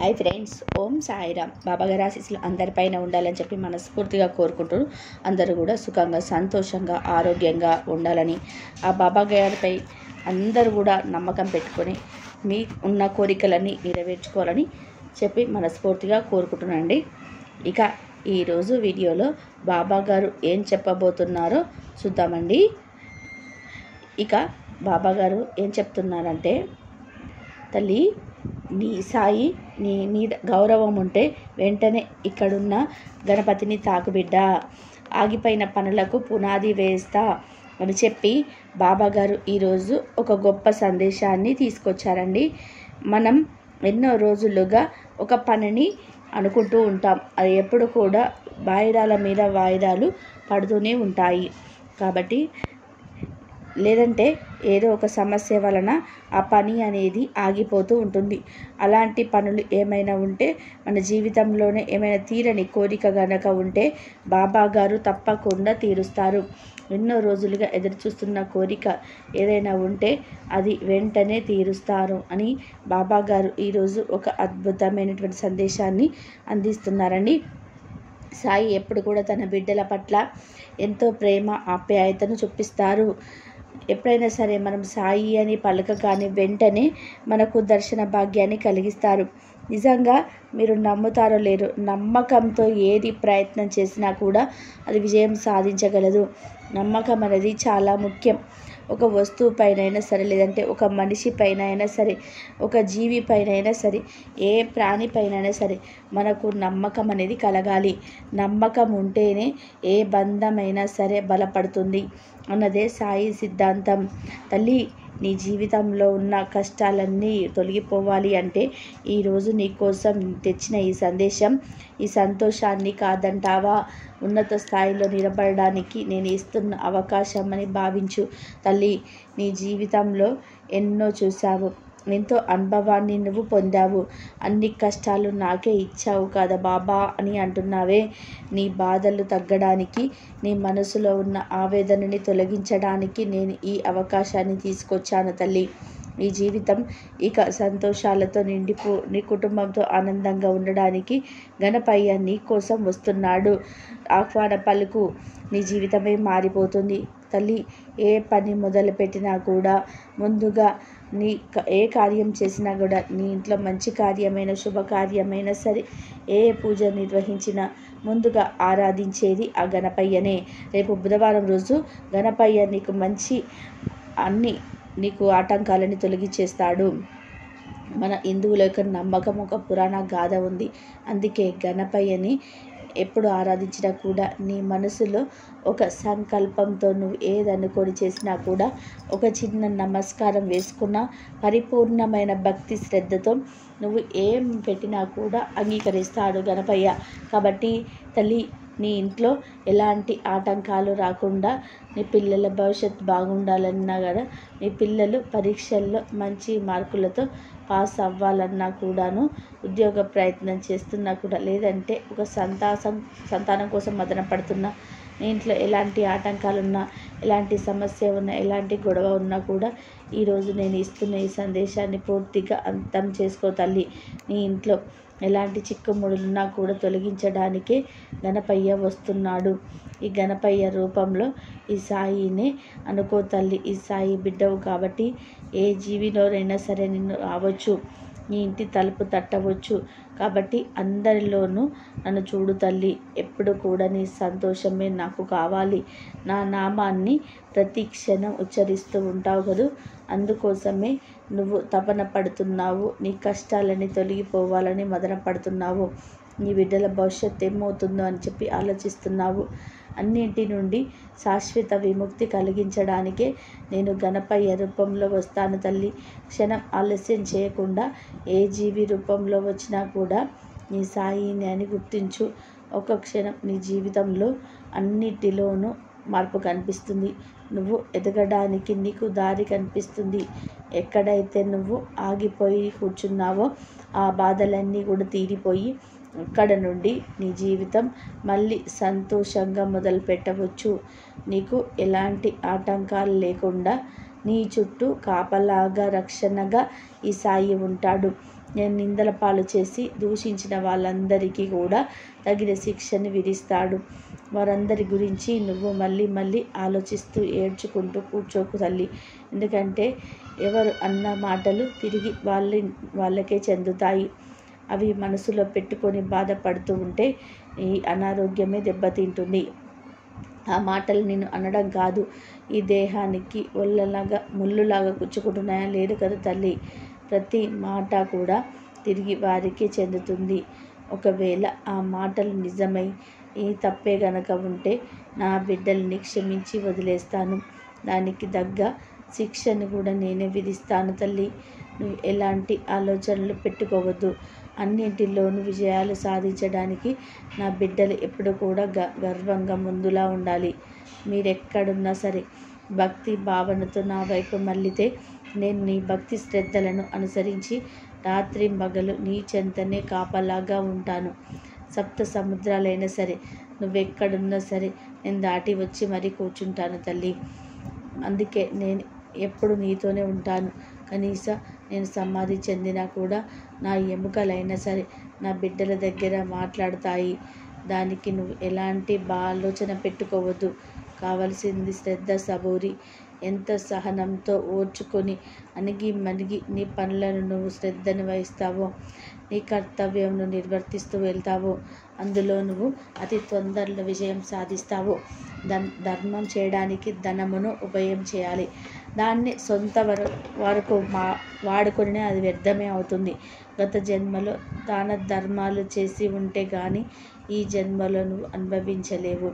Hi friends, ఓం సాయిరామ్. బాబాగారి ఆశీస్సులు అందరిపైన ఉండాలని చెప్పి మనస్ఫూర్తిగా కోరుకుంటూ అందరూ కూడా సుఖంగా, సంతోషంగా, ఆరోగ్యంగా ఉండాలని, ఆ బాబాగారిపై అందరూ కూడా నమ్మకం పెట్టుకొని మీ ఉన్న కోరికలన్నీ నెరవేర్చుకోవాలని చెప్పి మనస్ఫూర్తిగా కోరుకుంటున్నానండి. ఇక ఈరోజు వీడియోలో బాబాగారు ఏం చెప్పబోతున్నారో చూద్దామండి. ఇక బాబాగారు ఏం చెప్తున్నారంటే, తల్లి, నీ సాయి నీ మీద గౌరవం ఉంటే వెంటనే ఇక్కడున్న గణపతిని తాకుబిడ్డ, ఆగిపోయిన పనులకు పునాది వేస్తా అని చెప్పి బాబాగారు ఈరోజు ఒక గొప్ప సందేశాన్ని తీసుకొచ్చారండి. మనం ఎన్నో రోజులుగా ఒక పనిని అనుకుంటూ ఉంటాం, అది ఎప్పుడు కూడా వాయిదాల మీద వాయిదాలు పడుతూనే ఉంటాయి. కాబట్టి లేదంటే ఏదో ఒక సమస్య వలన ఆ పని అనేది ఆగిపోతూ ఉంటుంది. అలాంటి పనులు ఏమైనా ఉంటే, మన జీవితంలోనే ఏమైనా తీరని కోరిక గనక ఉంటే బాబాగారు తప్పకుండా తీరుస్తారు. ఎన్నో రోజులుగా ఎదురు చూస్తున్న కోరిక ఏదైనా ఉంటే అది వెంటనే తీరుస్తారు అని బాబాగారు ఈరోజు ఒక అద్భుతమైనటువంటి సందేశాన్ని అందిస్తున్నారండి. సాయి ఎప్పుడు కూడా తన బిడ్డల పట్ల ఎంతో ప్రేమ, ఆప్యాయతను చూపిస్తారు. ఎప్పుడైనా సరే మనం సాయి అని పలకగానే వెంటనే మనకు దర్శన భాగ్యాన్ని కలిగిస్తారు. నిజంగా మీరు నమ్ముతారో లేరో, నమ్మకంతో ఏది ప్రయత్నం చేసినా కూడా అది విజయం సాధించగలదు. నమ్మకం అనేది చాలా ముఖ్యం. ఒక వస్తువు పైన అయినా సరే, లేదంటే ఒక మనిషి పైన అయినా సరే, ఒక జీవి పైన అయినా సరే, ఏ ప్రాణి పైన అయినా సరే మనకు నమ్మకం అనేది కలగాలి. నమ్మకం ఉంటేనే ఏ బంధమైనా సరే బలపడుతుంది అన్నదే సాయి సిద్ధాంతం. తల్లి, నీ జీవితంలో ఉన్న కష్టాలన్నీ తొలగిపోవాలి అంటే ఈరోజు నీ కోసం తెచ్చిన ఈ సందేశం, ఈ సంతోషాన్ని కాదంటావా? ఉన్నత స్థాయిలో నిలబడడానికి నేను ఇస్తున్న అవకాశం అని భావించు. తల్లి, నీ జీవితంలో ఎన్నో చూశావు, ఎంతో అనుభవాన్ని నువ్వు పొందావు. అన్ని కష్టాలు నాకే ఇచ్చావు కదా బాబా అని అంటున్నావే. నీ బాధలు తగ్గడానికి, నీ మనసులో ఉన్న ఆవేదనని తొలగించడానికి నేను ఈ అవకాశాన్ని తీసుకొచ్చాను తల్లి. నీ జీవితం ఇక సంతోషాలతో నీ కుటుంబంతో ఆనందంగా ఉండడానికి గణపయ్య నీ కోసం వస్తున్నాడు. ఆహ్వాన పలుకు, నీ జీవితమే మారిపోతుంది. తల్లి, ఏ పని మొదలుపెట్టినా కూడా ముందుగా ఏ కార్యం చేసినా కూడా, నీ ఇంట్లో మంచి కార్యమైన, శుభకార్యమైనా సరే, ఏ పూజ నిర్వహించినా ముందుగా ఆరాధించేది ఆ గణపయ్యనే. రేపు బుధవారం రోజు గణపయ్య నీకు మంచి నీకు ఆటంకాలని తొలగించేస్తాడు. మన హిందువుల యొక్క నమ్మకం, ఒక పురాణ గాథ ఉంది. అందుకే గణపయ్యని ఎప్పుడు ఆరాధించినా కూడా నీ మనసులో ఒక సంకల్పంతో నువ్వు ఏదనుకొని చేసినా కూడా, ఒక చిన్న నమస్కారం వేసుకున్న, పరిపూర్ణమైన భక్తి శ్రద్ధతో నువ్వు ఏం పెట్టినా కూడా అంగీకరిస్తాడు గణపయ్య. కాబట్టి తల్లి, నీ ఇంట్లో ఎలాంటి ఆటంకాలు రాకుండా, నీ పిల్లల భవిష్యత్తు బాగుండాలన్నా కదా, నీ పిల్లలు పరీక్షల్లో మంచి మార్కులతో పాస్ అవ్వాలన్నా కూడాను, ఉద్యోగ ప్రయత్నం చేస్తున్నా కూడా, లేదంటే ఒక సంతానం కోసం మదన పడుతున్నా, నీ ఇంట్లో ఎలాంటి ఆటంకాలున్నా, ఎలాంటి సమస్య ఉన్నా, ఎలాంటి గొడవ ఉన్నా కూడా ఈరోజు నేను ఇస్తున్న ఈ సందేశాన్ని పూర్తిగా అంతం చేసుకో తల్లి. నీ ఇంట్లో ఎలాంటి చిక్కుముడులున్నా కూడా తొలగించడానికే గణపయ్య వస్తున్నాడు. ఈ గణపయ్య రూపంలో ఈ సాయినే అనుకో తల్లి. ఈ సాయి బిడ్డవు కాబట్టి ఏ జీవిలోనైనా సరే నిన్ను రావచ్చు, నీ ఇంటి తలుపు తట్టవచ్చు. కాబట్టి అందరిలోనూ నన్ను చూడు తల్లి. ఎప్పుడు కూడా నీ సంతోషమే నాకు కావాలి. నా నామాన్ని ప్రతి క్షణం ఉచ్చరిస్తూ ఉంటావు కదూ, అందుకోసమే నువ్వు తపన పడుతున్నావు. నీ కష్టాలని తొలగిపోవాలని మదన పడుతున్నావు. నీ బిడ్డల భవిష్యత్తు ఏమవుతుందో అని చెప్పి ఆలోచిస్తున్నావు. అన్నింటి నుండి శాశ్వత విముక్తి కలిగించడానికే నేను గణపయ్య రూపంలో వస్తాను తల్లి. క్షణం ఆలస్యం చేయకుండా ఏ జీవి రూపంలో వచ్చినా కూడా నీ సాయిని అని గుర్తించు. ఒక క్షణం నీ జీవితంలో అన్నిటిలోనూ మార్పు కనిపిస్తుంది. నువ్వు ఎదగడానికి నీకు దారి కనిపిస్తుంది. ఎక్కడైతే నువ్వు ఆగిపోయి కూర్చున్నావో ఆ బాధలన్నీ కూడా తీరిపోయి, అక్కడ నుండి నీ జీవితం మళ్ళీ సంతోషంగా మొదలు పెట్టవచ్చు. నీకు ఎలాంటి ఆటంకాలు లేకుండా నీ చుట్టూ కాపలాగా, రక్షణగా ఈ సాయి ఉంటాడు. నేను నిందల పాలు చేసి దూషించిన వాళ్ళందరికీ కూడా తగిన శిక్షని విధిస్తాడు. వారందరి గురించి నువ్వు మళ్ళీ మళ్ళీ ఆలోచిస్తూ ఏడ్చుకుంటూ కూర్చోకు తల్లి. ఎందుకంటే ఎవరు అన్న మాటలు తిరిగి వాళ్ళకే చెందుతాయి. అవి మనసులో పెట్టుకొని బాధపడుతూ ఉంటే ఈ అనారోగ్యమే దెబ్బతింటుంది. ఆ మాటలు నేను అనడం కాదు, ఈ దేహానికి ఒళ్ళలాగా ముళ్ళులాగా గుచ్చుకుంటున్నాయా? లేదు కదా తల్లి. ప్రతి మాట కూడా తిరిగి వారికే చెందుతుంది. ఒకవేళ ఆ మాటలు నిజమై ఈ తప్పే గనక ఉంటే నా బిడ్డల్ని క్షమించి వదిలేస్తాను. దానికి తగ్గ శిక్షను కూడా నేనే విధిస్తాను తల్లి. నువ్వు ఎలాంటి ఆలోచనలు పెట్టుకోవద్దు. అన్నింటిలోనూ విజయాలు సాధించడానికి నా బిడ్డలు ఎప్పుడు కూడా గర్వంగా ముందులా ఉండాలి. మీరెక్కడున్నా సరే భక్తి భావనతో నా వైపు మళ్ళితే నేను నీ భక్తి శ్రద్ధలను అనుసరించి రాత్రి మగలు నీ చెంతనే కాపలాగా ఉంటాను. సప్త సముద్రాలైనా సరే నువ్వెక్కడున్నా సరే నేను దాటి వచ్చి మరీ కూర్చుంటాను తల్లి. అందుకే నేను ఎప్పుడు నీతోనే ఉంటాను. కనీసం నేను సమాధి చెందినా కూడా నా ఎముకలైనా సరే నా బిడ్డల దగ్గర మాట్లాడతాయి. దానికి నువ్వు ఎలాంటి ఆలోచన పెట్టుకోవద్దు. కావలసింది శ్రద్ధ, సబూరి. ఎంత సహనంతో ఓర్చుకొని అణిగి మణిగి నీ పనులను నువ్వు శ్రద్ధను వహిస్తావో, నీ కర్తవ్యం నిర్వర్తిస్తూ వెళ్తావో అందులో నువ్వు అతి తొందరలో విజయం సాధిస్తావు. ధర్మం చేయడానికి ధనమును ఉపాయం చేయాలి. దాన్ని సొంత వరకు వాడుకొని అది వ్యర్థమే అవుతుంది. గత జన్మలో దాన ధర్మాలు చేసి ఉంటే కానీ ఈ జన్మలో నువ్వు అనుభవించలేవు.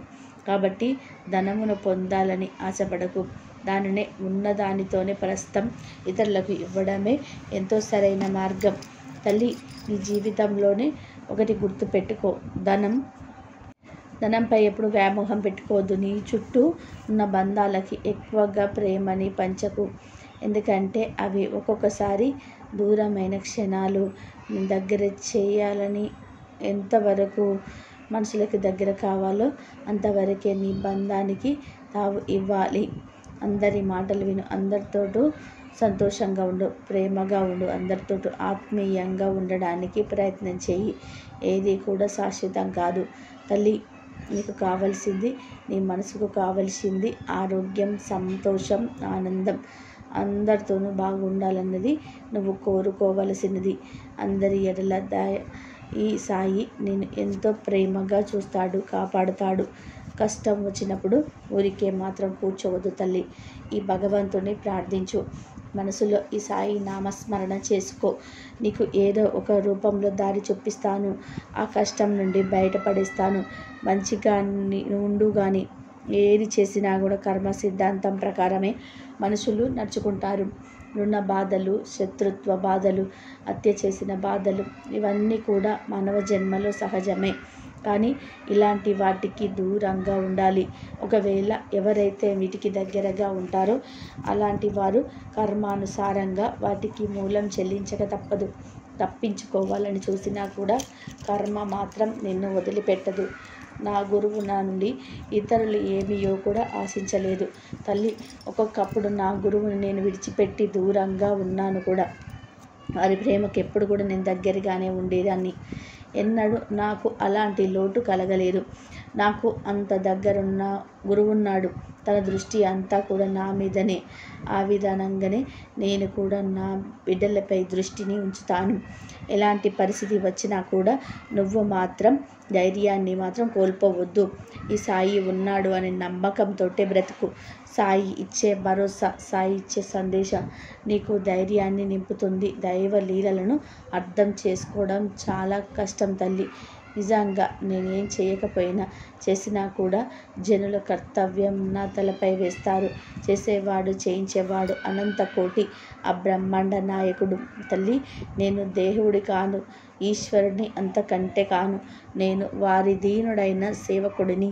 కాబట్టి ధనమును పొందాలని ఆశపడకు. దానినే ఉన్నదానితోనే ప్రస్తుతం ఇతరులకు ఇవ్వడమే ఎంతో సరైన మార్గం తల్లి. నీ జీవితంలోనే ఒకటి గుర్తుపెట్టుకో, ధనంపై ఎప్పుడు వ్యామోహం పెట్టుకోవద్దు. నీ చుట్టూ ఉన్న బంధాలకి ఎక్కువగా ప్రేమని పంచకు. ఎందుకంటే అవి ఒక్కొక్కసారి దూరమైన క్షణాలు. దగ్గర చేయాలని ఎంతవరకు మనుషులకి దగ్గర కావాలో అంతవరకే నీ బంధానికి తావు ఇవ్వాలి. అందరి మాటలు విను. అందరితోటూ సంతోషంగా ఉండు, ప్రేమగా ఉండు. అందరితోటూ ఆత్మీయంగా ఉండడానికి ప్రయత్నం చేయి. ఏది కూడా శాశ్వతం కాదు తల్లి. నీకు కావలసింది, నీ మనసుకు కావలసింది ఆరోగ్యం, సంతోషం, ఆనందం. అందరితోనూ బాగుండాలన్నది నువ్వు కోరుకోవలసినది. అందరి ఎడల ఈ సాయి నేను ఎంతో ప్రేమగా చూస్తాడు, కాపాడుతాడు. కష్టం వచ్చినప్పుడు ఊరికే మాత్రం కూర్చోవద్దు తల్లి. ఈ భగవంతుని ప్రార్థించు. మనసులో ఈ సాయి నామస్మరణ చేసుకో. నీకు ఏదో ఒక రూపంలో దారి చూపిస్తాను. ఆ కష్టం నుండి బయటపడేస్తాను. మంచిగా ఉండు. కానీ ఏది చేసినా కూడా కర్మ సిద్ధాంతం ప్రకారమే మనుషులు నడుచుకుంటారు. రుణ బాధలు, శత్రుత్వ బాధలు, హత్య చేసిన బాధలు ఇవన్నీ కూడా మానవ జన్మలో సహజమే. కానీ ఇలాంటి వాటికి దూరంగా ఉండాలి. ఒకవేళ ఎవరైతే వీటికి దగ్గరగా ఉంటారో అలాంటి వారు కర్మానుసారంగా వాటికి మూలం చెల్లించక తప్పదు. తప్పించుకోవాలని చూసినా కూడా కర్మ మాత్రం నిన్ను వదిలిపెట్టదు. నా గురువు నా నుండి ఇతరులు ఏమీయో కూడా ఆశించలేదు తల్లి. ఒక్కొక్కప్పుడు నా గురువుని నేను విడిచిపెట్టి దూరంగా ఉన్నాను కూడా. వారి ప్రేమకు ఎప్పుడు కూడా నేను దగ్గరగానే ఉండేదాన్ని. ఎన్నడూ నాకు అలాంటి లోటు కలగలేదు. నాకు అంత దగ్గరున్న గురువున్నాడు. తన దృష్టి అంతా కూడా నా మీదనే. ఆ విధానంగానే నేను కూడా నా బిడ్డలపై దృష్టిని ఉంచుతాను. ఎలాంటి పరిస్థితి వచ్చినా కూడా నువ్వు మాత్రం ధైర్యాన్ని మాత్రం కోల్పోవద్దు. ఈ సాయి ఉన్నాడు అనే నమ్మకంతో బ్రతుకు. సాయి ఇచ్చే భరోసా, సాయి ఇచ్చే సందేశం నీకు ధైర్యాన్ని నింపుతుంది. దైవ లీలలను అర్థం చేసుకోవడం చాలా కష్టం తల్లి. నిజంగా నేనేం చేయకపోయినా చేసినా కూడా జనుల కర్తవ్యం నా తలపై వేస్తారు. చేసేవాడు, చేయించేవాడు అనంత కోటి ఆ బ్రహ్మాండ నాయకుడు తల్లి. నేను దేవుడి కాను, ఈశ్వరుని అంతకంటే కాను. నేను వారి దీనుడైన సేవకుడిని.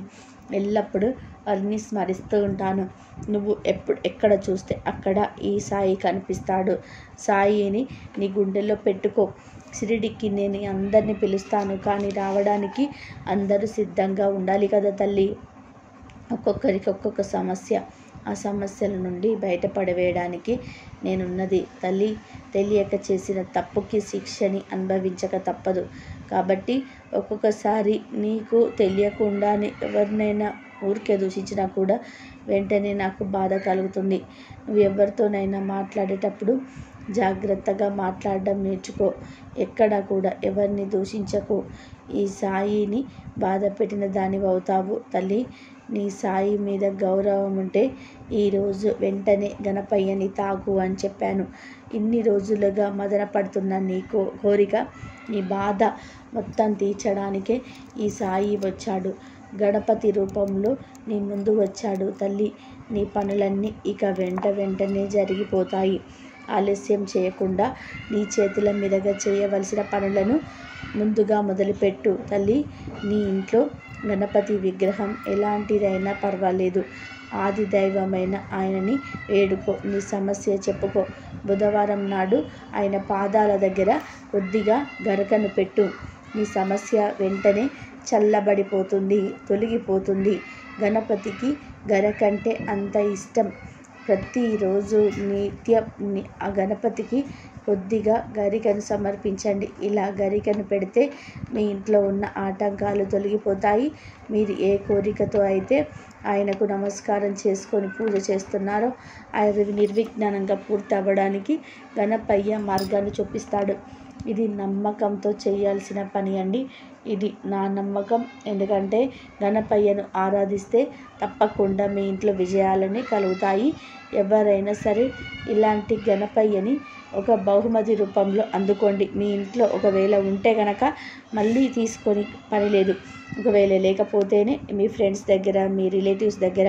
ఎల్లప్పుడూ వారిని స్మరిస్తూ ఉంటాను. నువ్వు ఎక్కడ చూస్తే అక్కడ ఈ సాయి కనిపిస్తాడు. సాయిని నీ గుండెల్లో పెట్టుకో. షిరిడికి నేను అందరినీ పిలుస్తాను, కానీ రావడానికి అందరూ సిద్ధంగా ఉండాలి కదా తల్లి. ఒక్కొక్కరికి ఒక్కొక్క సమస్య. ఆ సమస్యల నుండి బయటపడవేయడానికి నేనున్నది. తల్లి, తెలియక చేసిన తప్పుకి శిక్షని అనుభవించక తప్పదు. కాబట్టి ఒక్కొక్కసారి నీకు తెలియకుండానే ఎవరినైనా ఊరికే దూషించినా కూడా వెంటనే నాకు బాధ కలుగుతుంది. నువ్వు ఎవరితోనైనా మాట్లాడేటప్పుడు జాగ్రత్తగా మాట్లాడడం నేర్చుకో. ఎక్కడా కూడా ఎవరిని దూషించకు. ఈ సాయిని బాధ పెట్టిన దానివవుతావు. తల్లి, నీ సాయి మీద గౌరవం ఉంటే ఈరోజు వెంటనే గణపయ్యని తాకు అని చెప్పాను. ఇన్ని రోజులుగా మదన పడుతున్న నీ కోరిక, నీ బాధ మొత్తం తీర్చడానికే ఈ సాయి వచ్చాడు. గణపతి రూపంలో నీ ముందు వచ్చాడు. తల్లి, నీ పనులన్నీ ఇక వెంటనే జరిగిపోతాయి. ఆలస్యం చేయకుండా నీ చేతుల మీదుగా చేయవలసిన పనులను ముందుగా మొదలుపెట్టు. తల్లి, నీ ఇంట్లో గణపతి విగ్రహం ఎలాంటిదైనా పర్వాలేదు. ఆది దైవమైన ఆయనని వేడుకో. నీ సమస్య చెప్పుకో. బుధవారం నాడు ఆయన పాదాల దగ్గర కొద్దిగా గరకను పెట్టు. నీ సమస్య వెంటనే చల్లబడిపోతుంది, తొలగిపోతుంది. గణపతికి గరకంటే అంత ఇష్టం. ప్రతిరోజు నిత్యం ఆ గణపతికి కొద్దిగా గరికను సమర్పించండి. ఇలా గరికను పెడితే మీ ఇంట్లో ఉన్న ఆటంకాలు తొలగిపోతాయి. మీరు ఏ కోరికతో అయితే ఆయనకు నమస్కారం చేసుకొని పూజ చేస్తున్నారో అది నిర్విఘ్నంగా పూర్తి అవ్వడానికి గణపయ్య మార్గాన్ని చూపిస్తాడు. ఇది నమ్మకంతో చేయాల్సిన పని అండి. ఇది నా నమ్మకం. ఎందుకంటే గణపయ్యను ఆరాధిస్తే తప్పకుండా మీ ఇంట్లో విజయాలని కలుగుతాయి. ఎవరైనా సరే ఇలాంటి గణపయ్యని ఒక బహుమతి రూపంలో అందుకోండి. మీ ఇంట్లో ఒకవేళ ఉంటే కనుక మళ్ళీ తీసుకొని పని లేదు. ఒకవేళ లేకపోతేనే మీ ఫ్రెండ్స్ దగ్గర, మీ రిలేటివ్స్ దగ్గర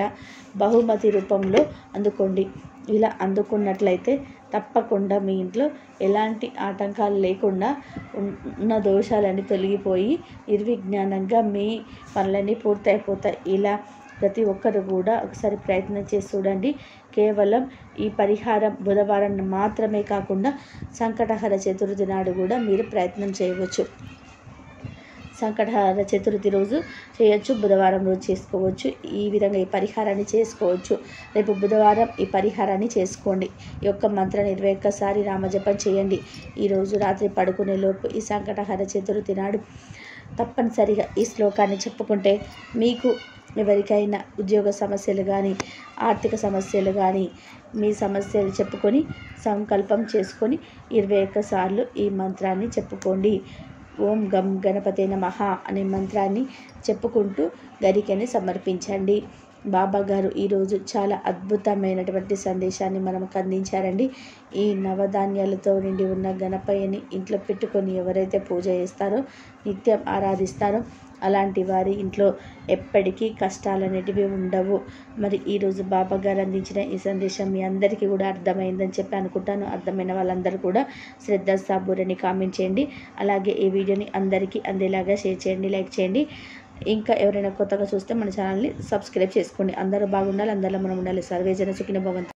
బహుమతి రూపంలో అందుకోండి. ఇలా అందుకున్నట్లయితే తప్పకుండా మీ ఇంట్లో ఎలాంటి ఆటంకాలు లేకుండా ఉన్న దోషాలన్నీ తొలగిపోయి నిర్విజ్ఞానంగా మీ పనులన్నీ పూర్తయిపోతాయి. ఇలా ప్రతి ఒక్కరు కూడా ఒకసారి ప్రయత్నం చేసి చూడండి. కేవలం ఈ పరిహారం బుధవారం మాత్రమే కాకుండా సంకటహర చతుర్థి నాడు కూడా మీరు ప్రయత్నం చేయవచ్చు. సంకటహర చతుర్థి రోజు చేయొచ్చు, బుధవారం రోజు చేసుకోవచ్చు. ఈ విధంగా ఈ పరిహారాన్ని చేసుకోవచ్చు. రేపు బుధవారం ఈ పరిహారాన్ని చేసుకోండి. ఈ యొక్క మంత్రాన్ని 21 సారి నామజపం చేయండి. ఈరోజు రాత్రి పడుకునే లోపు ఈ సంకటహర చతుర్థి నాడు తప్పనిసరిగా ఈ శ్లోకాన్ని చెప్పుకుంటే మీకు ఎవరికైనా ఉద్యోగ సమస్యలు కానీ, ఆర్థిక సమస్యలు కానీ, మీ సమస్యలు చెప్పుకొని సంకల్పం చేసుకొని 21 సార్లు ఈ మంత్రాన్ని చెప్పుకోండి. ఓం గం గణపతే నమః అనే మంత్రాన్ని చెప్పుకుంటూ గరికని సమర్పించండి. బాబా గారు ఈరోజు చాలా అద్భుతమైనటువంటి సందేశాన్ని మనకు అందించారండి. ఈ నవధాన్యాలతో నిండి ఉన్న గణపయ్యని ఇంట్లో పెట్టుకొని ఎవరైతే పూజ చేస్తారో, నిత్యం ఆరాధిస్తారో అలాంటి వారి ఇంట్లో ఎప్పటికీ కష్టాలు అనేటివి ఉండవు. మరి ఈరోజు బాబా గారు అందించిన ఈ సందేశం మీ అందరికీ కూడా అర్థమైందని చెప్పి అనుకుంటాను. అర్థమైన వాళ్ళందరూ కూడా శ్రద్ధ సాబూరని కామెంట్ చేయండి. అలాగే ఈ వీడియోని అందరికీ అందేలాగా షేర్ చేయండి, లైక్ చేయండి. ఇంకా ఎవరైనా కొత్తగా చూస్తే మన ఛానల్ని సబ్స్క్రైబ్ చేసుకోండి. అందరూ బాగుండాలి, అందరిలో మనం ఉండాలి. సర్వేజన సుఖినో భవంతు.